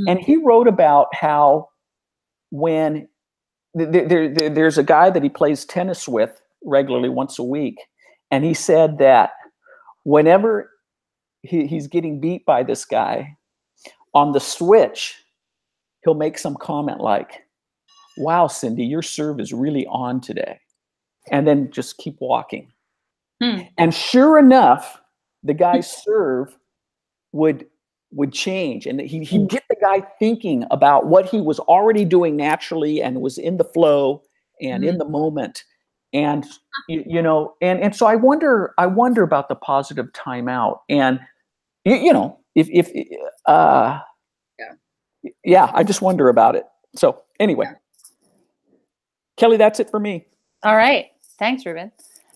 And he wrote about how when there's a guy that he plays tennis with regularly once a week, and he said that whenever he's getting beat by this guy, on the switch, he'll make some comment like, "Wow, Cindy, your serve is really on today," and then just keep walking. And sure enough, the guy's serve would change, and he'd get the guy thinking about what he was already doing naturally and was in the flow and in the moment. And you know, and so I wonder about the positive timeout, and you know, if yeah, I just wonder about it. So anyway, Kelly, that's it for me. All right. Thanks, Ruben.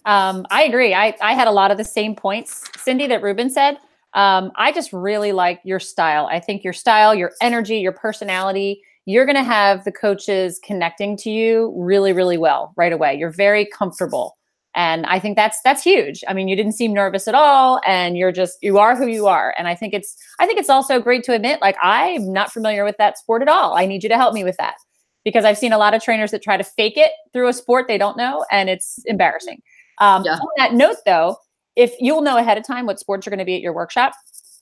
I agree. I had a lot of the same points, Cindy, that Ruben said. I just really like your style. I think your style, your energy, your personality, you're going to have the coaches connecting to you really, really well right away. You're very comfortable. And I think that's huge. I mean, you didn't seem nervous at all, and you are who you are. And I think it's also great to admit, like, I'm not familiar with that sport at all. I need you to help me with that, because I've seen a lot of trainers that try to fake it through a sport they don't know, and it's embarrassing. On that note, though, if you'll know ahead of time what sports are going to be at your workshop.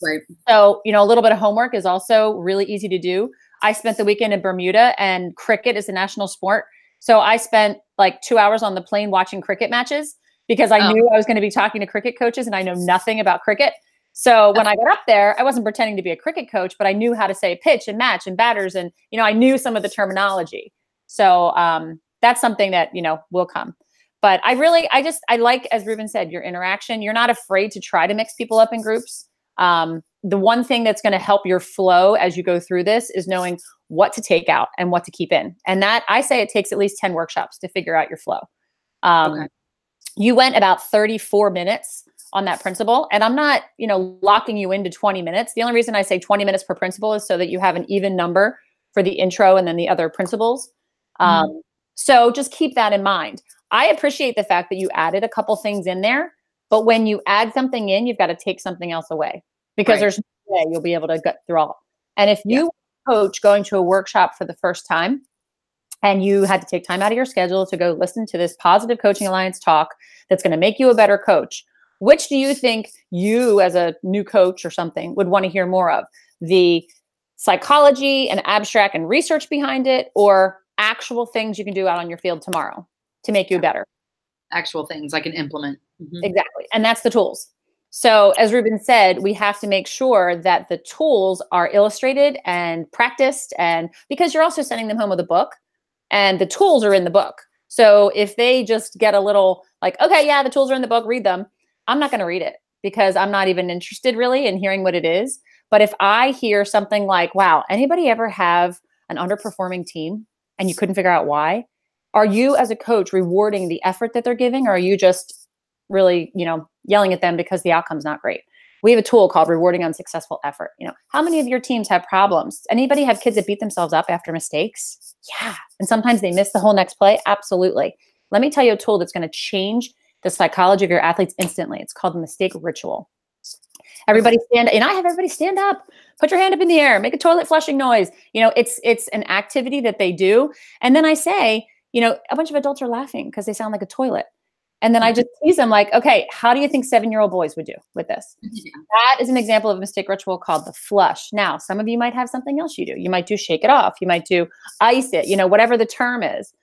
Right. So, you know, a little bit of homework is also really easy to do. I spent the weekend in Bermuda, and cricket is a national sport. So I spent like 2 hours on the plane watching cricket matches, because I knew I was going to be talking to cricket coaches, and I know nothing about cricket. So when I got up there, I wasn't pretending to be a cricket coach, but I knew how to say pitch and match and batters. And, you know, I knew some of the terminology. So that's something that, you know, will come. But I like, as Ruben said, your interaction. You're not afraid to try to mix people up in groups. The one thing that's going to help your flow as you go through this is knowing what to take out and what to keep in. And that, I say, it takes at least 10 workshops to figure out your flow. You went about 34 minutes on that principle. And I'm not, you know, locking you into 20 minutes. The only reason I say 20 minutes per principle is so that you have an even number for the intro and then the other principles. So just keep that in mind. I appreciate the fact that you added a couple things in there, but when you add something in, you've got to take something else away, because there's no way you'll be able to get through all. And if you coach going to a workshop for the first time, and you had to take time out of your schedule to go listen to this Positive Coaching Alliance talk that's going to make you a better coach, which do you think you, as a new coach or something, would want to hear more of? The psychology and abstract and research behind it, or actual things you can do out on your field tomorrow to make you better? Actual things I can implement. Exactly. And that's the tools. So as Ruben said, we have to make sure that the tools are illustrated and practiced, and because you're also sending them home with a book, and the tools are in the book. So if they just get a little like, okay, yeah, the tools are in the book, read them, I'm not going to read it, because I'm not even interested really in hearing what it is. But if I hear something like, wow, anybody ever have an underperforming team and you couldn't figure out why? Are you, as a coach, rewarding the effort that they're giving? Or are you just really, you know, yelling at them because the outcome's not great? We have a tool called Rewarding Unsuccessful Effort. You know, how many of your teams have problems? Anybody have kids that beat themselves up after mistakes? Yeah. And sometimes they miss the whole next play. Absolutely. Let me tell you a tool that's going to change the psychology of your athletes instantly. It's called the mistake ritual. Everybody stand, and I have everybody stand up, put your hand up in the air, make a toilet flushing noise. You know, it's an activity that they do. And then I say, you know, a bunch of adults are laughing because they sound like a toilet. And then I just tease them like, okay, how do you think 7-year-old boys would do with this? That is an example of a mistake ritual called the flush. Now, some of you might have something else you do. You might do shake it off. You might do ice it, you know, whatever the term is.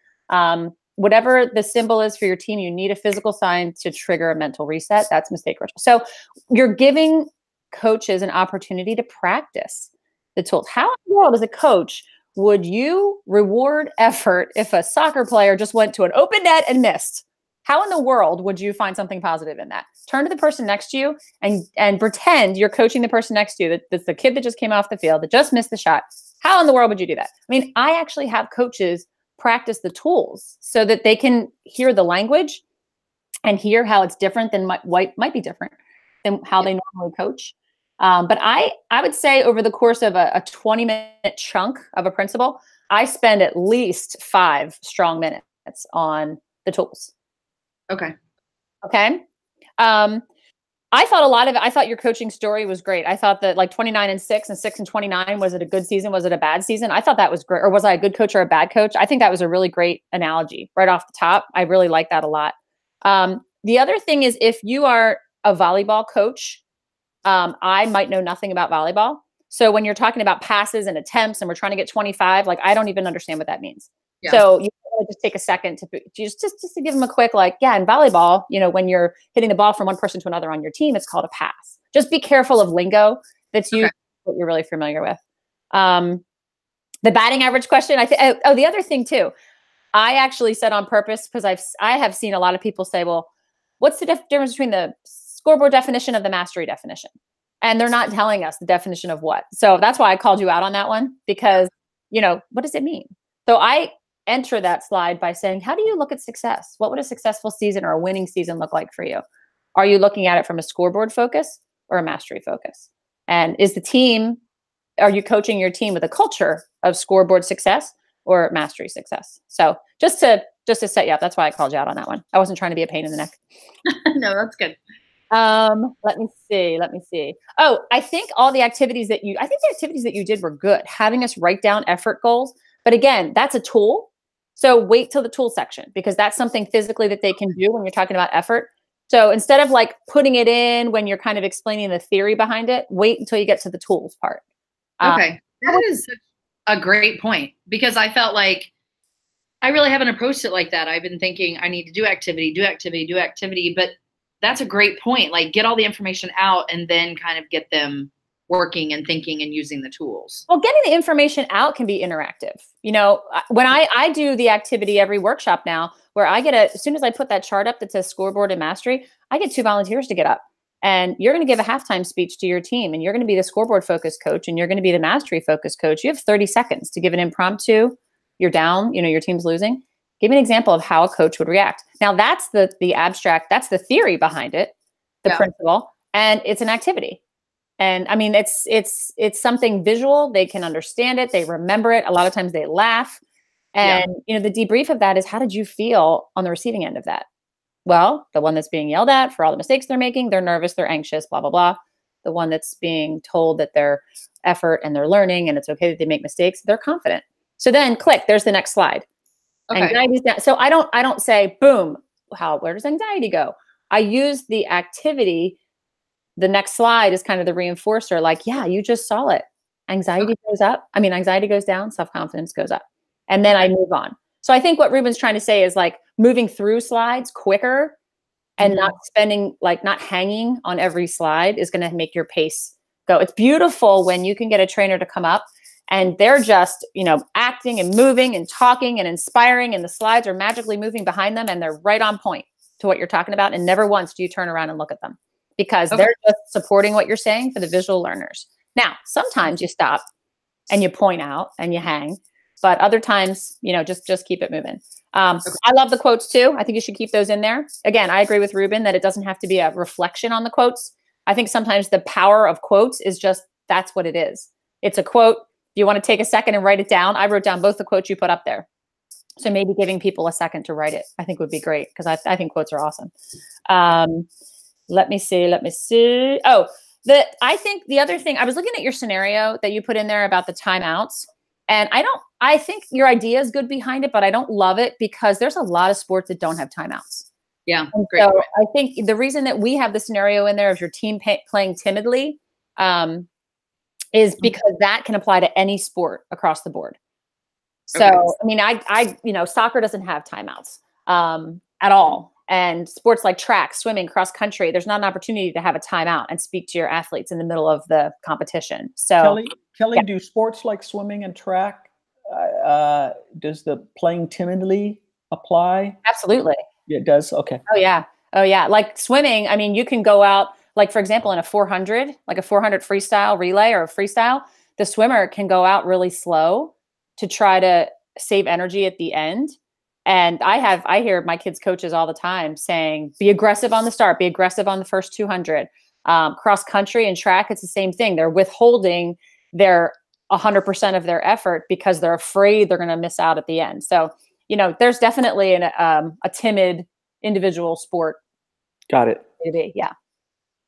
Whatever the symbol is for your team, you need a physical sign to trigger a mental reset. That's mistake ritual. So you're giving coaches an opportunity to practice the tools. How in the world, as a coach, would you reward effort if a soccer player just went to an open net and missed? How in the world would you find something positive in that? Turn to the person next to you and pretend you're coaching the person next to you. That's the kid that just came off the field, that just missed the shot. How in the world would you do that? I mean, I actually have coaches practice the tools so that they can hear the language and hear how it's different than might be different than how they normally coach. But I would say over the course of a 20-minute chunk of a principle, I spend at least 5 strong minutes on the tools. Okay. I thought your coaching story was great. I thought that like 29-6 and 6-29, was it a good season? Was it a bad season? I thought that was great. Or was I a good coach or a bad coach? I think that was a really great analogy right off the top. I really like that a lot. The other thing is, if you are a volleyball coach, I might know nothing about volleyball. So when you're talking about passes and attempts and we're trying to get 25, like, I don't even understand what that means. Yeah. So you just take a second to just to give them a quick, like, yeah, in volleyball, you know, when you're hitting the ball from one person to another on your team, it's called a pass. Just be careful of lingo, that's you what you're really familiar with. The batting average question, I think. Oh, the other thing too, I actually said on purpose because I have seen a lot of people say, well, what's the difference between the scoreboard definition of the mastery definition? And they're not telling us the definition of what. So that's why I called you out on that one because, what does it mean? So I enter that slide by saying, how do you look at success? What would a successful season or a winning season look like for you? Are you looking at it from a scoreboard focus or a mastery focus? And are you coaching your team with a culture of scoreboard success or mastery success? So just to set you up, that's why I called you out on that one. I wasn't trying to be a pain in the neck. No, that's good. Let me see. Oh, I think the activities that you did were good. Having us write down effort goals. But again, that's a tool. So wait till the tool section because that's something physically that they can do when you're talking about effort. So instead of like putting it in when you're kind of explaining the theory behind it, wait until you get to the tools part. Okay. That is a great point because I felt like I really haven't approached it like that. I've been thinking I need to do activity, but that's a great point. Like get all the information out and then kind of get them working and thinking and using the tools. Well, getting the information out can be interactive. When I do the activity every workshop now, where I get as soon as I put that chart up that says scoreboard and mastery, I get 2 volunteers to get up. And you're going to give a halftime speech to your team, and you're going to be the scoreboard focused coach, and you're going to be the mastery focused coach. You have 30 seconds to give an impromptu. You're down, your team's losing. Give me an example of how a coach would react. Now that's the abstract, that's the theory behind it, the principle, and it's an activity. And I mean, it's something visual. They can understand it. They remember it. A lot of times they laugh. And, the debrief of that is, how did you feel on the receiving end of that? Well, the one that's being yelled at for all the mistakes they're making, they're nervous, they're anxious, blah, blah, blah. The one that's being told that their effort and they're learning and it's okay that they make mistakes, they're confident. So then click, there's the next slide. Okay. Anxiety's down. So I don't say, boom, where does anxiety go? I use the activity. The next slide is kind of the reinforcer, like, yeah, you just saw it. Anxiety goes down, self-confidence goes up. And then I move on. So I think what Ruben's trying to say is like moving through slides quicker and not hanging on every slide is going to make your pace go. It's beautiful when you can get a trainer to come up and they're just, acting and moving and talking and inspiring, and the slides are magically moving behind them and they're right on point to what you're talking about. And never once do you turn around and look at them because they're just supporting what you're saying for the visual learners. Now, sometimes you stop and you point out and you hang. But other times, just keep it moving. I love the quotes too. I think you should keep those in there. Again, I agree with Ruben that it doesn't have to be a reflection on the quotes. I think sometimes the power of quotes is just, that's what it is. It's a quote. If you want to take a second and write it down, I wrote down both the quotes you put up there. So maybe giving people a second to write it, I think would be great because I think quotes are awesome. Let me see. Oh, I think the other thing, I was looking at your scenario that you put in there about the timeouts. And I think your idea is good behind it, but I don't love it because there's a lot of sports that don't have timeouts. Yeah. Great. So I think the reason that we have the scenario in there of your team playing timidly is because that can apply to any sport across the board. So, I mean, soccer doesn't have timeouts at all. And sports like track, swimming, cross country, there's not an opportunity to have a timeout and speak to your athletes in the middle of the competition. So Kelly, do sports like swimming and track, does the playing timidly apply? Absolutely. It does? Okay. Oh, yeah. Like swimming, I mean, you can go out, like, for example, in a 400, like a 400 freestyle relay or a freestyle, the swimmer can go out really slow to try to save energy at the end. And I hear my kids' coaches all the time saying, be aggressive on the start, be aggressive on the first 200. Cross country and track, it's the same thing. They're withholding their 100% of their effort because they're afraid they're going to miss out at the end. So, there's definitely a timid individual sport. Got it. Maybe, yeah.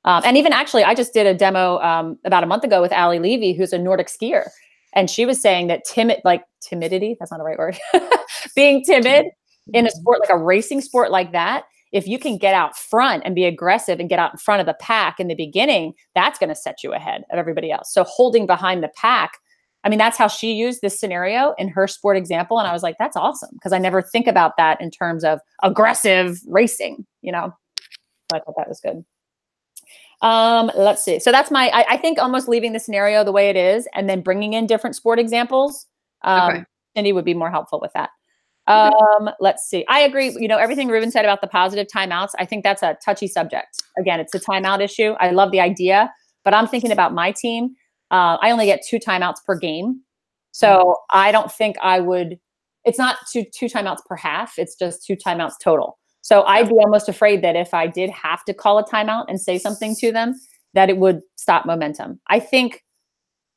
And even actually, I just did a demo about a month ago with Allie Levy, who's a Nordic skier. And she was saying that timidity, that's not the right word, being timid in a sport, like a racing sport like that, if you can get out front and be aggressive and get out in front of the pack in the beginning, that's going to set you ahead of everybody else. So holding behind the pack, I mean, that's how she used this scenario in her sport example. And I was like, that's awesome. Because I never think about that in terms of aggressive racing, So I thought that was good. Let's see. So that's I think almost leaving the scenario the way it is and then bringing in different sport examples. Okay. Cindy would be more helpful with that. Let's see. I agree. Everything Ruben said about the positive timeouts, I think that's a touchy subject. Again, it's a timeout issue. I love the idea, but I'm thinking about my team. I only get 2 timeouts per game. So I don't think I would, it's not two timeouts per half. It's just 2 timeouts total. So I'd be almost afraid that if I did have to call a timeout and say something to them, that it would stop momentum. I think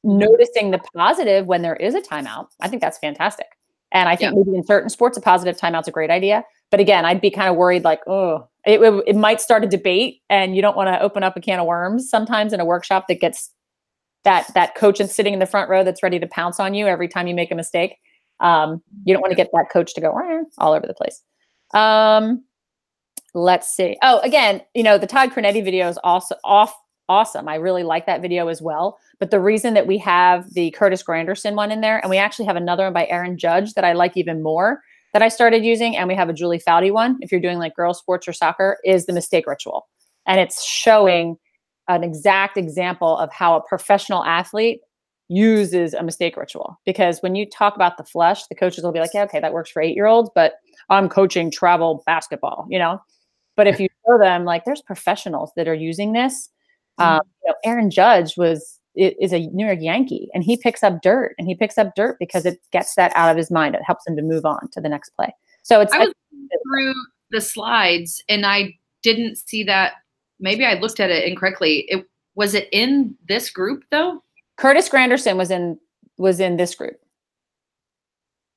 noticing the positive when there is a timeout, I think that's fantastic. And I think maybe in certain sports, a positive timeout's a great idea. But again, I'd be kind of worried like, oh, it might start a debate and you don't want to open up a can of worms sometimes in a workshop that gets that coach and sitting in the front row that's ready to pounce on you every time you make a mistake. You don't want to get that coach to go all over the place. Let's see. Oh, again, the Todd Cornetti video is also awesome. I really like that video as well. But the reason that we have the Curtis Granderson one in there, and we actually have another one by Aaron Judge that I like even more that I started using, and we have a Julie Foudy one, if you're doing like girls sports or soccer, is the mistake ritual. And it's showing an exact example of how a professional athlete uses a mistake ritual. Because when you talk about the flush, the coaches will be like, yeah, okay, that works for 8-year-olds, but I'm coaching travel basketball, But if you show them, like, there's professionals that are using this. Aaron Judge is a New York Yankee, and he picks up dirt, because it gets that out of his mind. It helps him to move on to the next play. So I was through the slides and I didn't see that. Maybe I looked at it incorrectly. Was it in this group though? Curtis Granderson was in this group.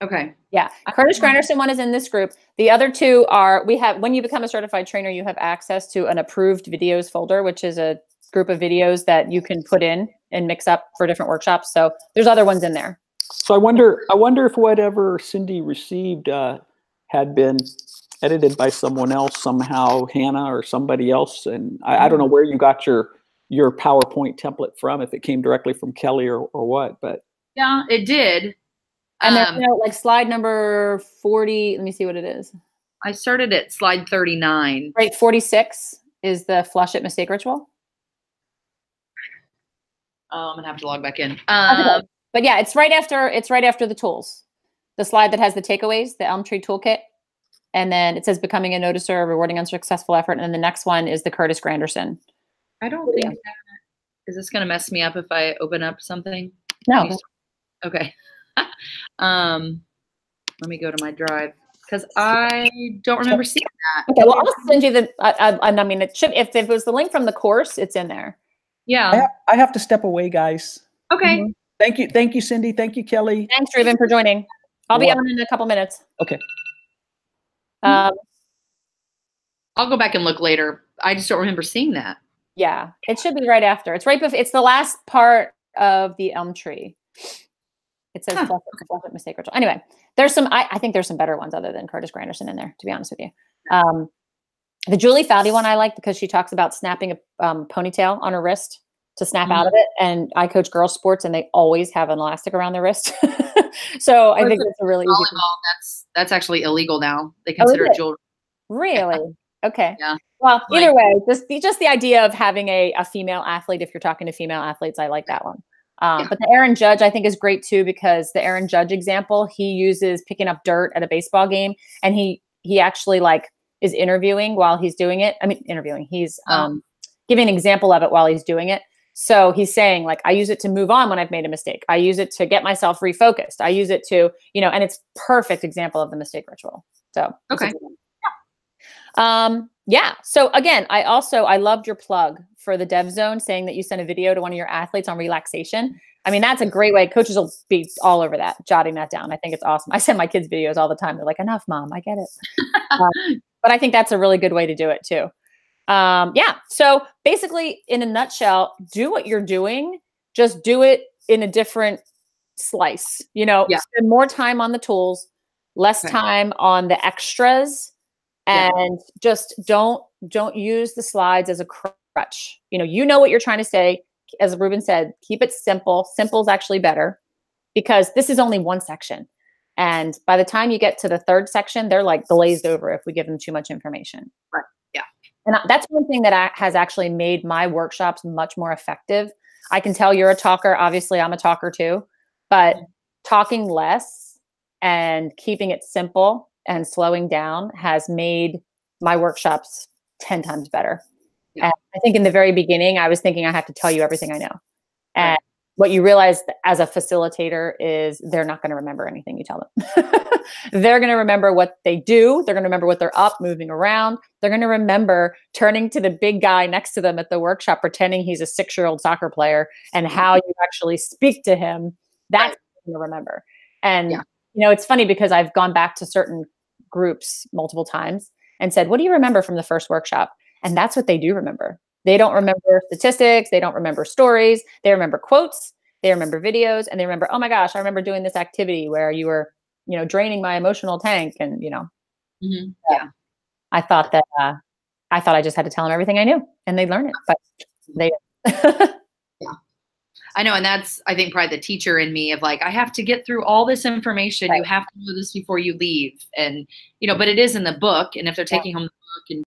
Okay. Yeah. Curtis Granderson one is in this group. The other 2 are, when you become a certified trainer, you have access to an approved videos folder, which is a group of videos that you can put in and mix up for different workshops. So there's other ones in there. So I wonder if whatever Cindy received had been edited by someone else somehow, Hannah or somebody else. And I don't know where you got your PowerPoint template from, if it came directly from Kelly or what, but. Yeah, it did. And then, like slide number 40, let me see what it is. I started at slide 39. Right, 46 is the flush it mistake ritual. I'm gonna have to log back in. But yeah, it's right after the tools. The slide that has the takeaways, the Elm Tree Toolkit. And then it says becoming a noticer, rewarding unsuccessful effort. And then the next one is the Curtis Granderson. I don't think is this gonna mess me up if I open up something? No. Okay. Let me go to my drive because I don't remember seeing that. Okay, well, I'll send you the. I mean, it should. If it was the link from the course, it's in there. Yeah. I have to step away, guys. Okay. Thank you, Cindy. Thank you, Kelly. Thanks, Ruben, for joining. I'll be on in a couple minutes. Okay. I'll go back and look later. I just don't remember seeing that. Yeah, it should be right after. It's right before. It's the last part of the Elm Tree. It says flush it mistake ritual. Anyway, there's some. I think there's some better ones other than Curtis Granderson in there, to be honest with you. The Julie Foudy one I like because she talks about snapping a ponytail on her wrist to snap out of it. And I coach girls sports, and they always have an elastic around their wrist. So I think it's a really easy thing. That's actually illegal now. They consider it jewelry. Really? Okay. Yeah. Well, either way, just the idea of having a female athlete, if you're talking to female athletes, I like that one. But the Aaron Judge, I think, is great too, because the Aaron Judge example, he uses picking up dirt at a baseball game, and he actually is interviewing while he's doing it. I mean, interviewing. He's giving an example of it while he's doing it. So he's saying, I use it to move on when I've made a mistake. I use it to get myself refocused. I use it to, and it's perfect example of the mistake ritual. So okay. Yeah. So again, I loved your plug for the Dev Zone, saying that you sent a video to one of your athletes on relaxation. I mean, that's a great way. Coaches will be all over that, jotting that down. I think it's awesome. I send my kids videos all the time. They're like, enough, Mom, I get it. But I think that's a really good way to do it too. Yeah. So basically, in a nutshell, do what you're doing. Just do it in a different slice. Spend more time on the tools, less time on the extras. And just don't use the slides as a crutch. You know what you're trying to say. As Ruben said, keep it simple. Simple is actually better, because this is only one section. And by the time you get to the third section, they're glazed over if we give them too much information. Right. Yeah. And that's one thing that has actually made my workshops much more effective. I can tell you're a talker. Obviously, I'm a talker too, but talking less and keeping it simple and slowing down has made my workshops 10 times better. Yeah. And I think in the very beginning, I was thinking I have to tell you everything I know. And what you realize as a facilitator is they're not going to remember anything you tell them. They're going to remember what they do. They're going to remember what they're up, moving around. They're going to remember turning to the big guy next to them at the workshop, pretending he's a 6-year-old soccer player, and how you actually speak to him. That's what they're going to remember. And, you know, it's funny because I've gone back to certain groups multiple times and said, what do you remember from the first workshop? And that's what they do remember. They don't remember statistics. They don't remember stories. They remember quotes. They remember videos. And they remember, oh my gosh, I remember doing this activity where you were, you know, draining my emotional tank. And, you know, I thought that, I thought I just had to tell them everything I knew and they'd learn it, but they, I know. And that's, I think, probably the teacher in me of like, I have to get through all this information. You have to do this before you leave. And, you know, but it is in the book. And if they're taking home the book and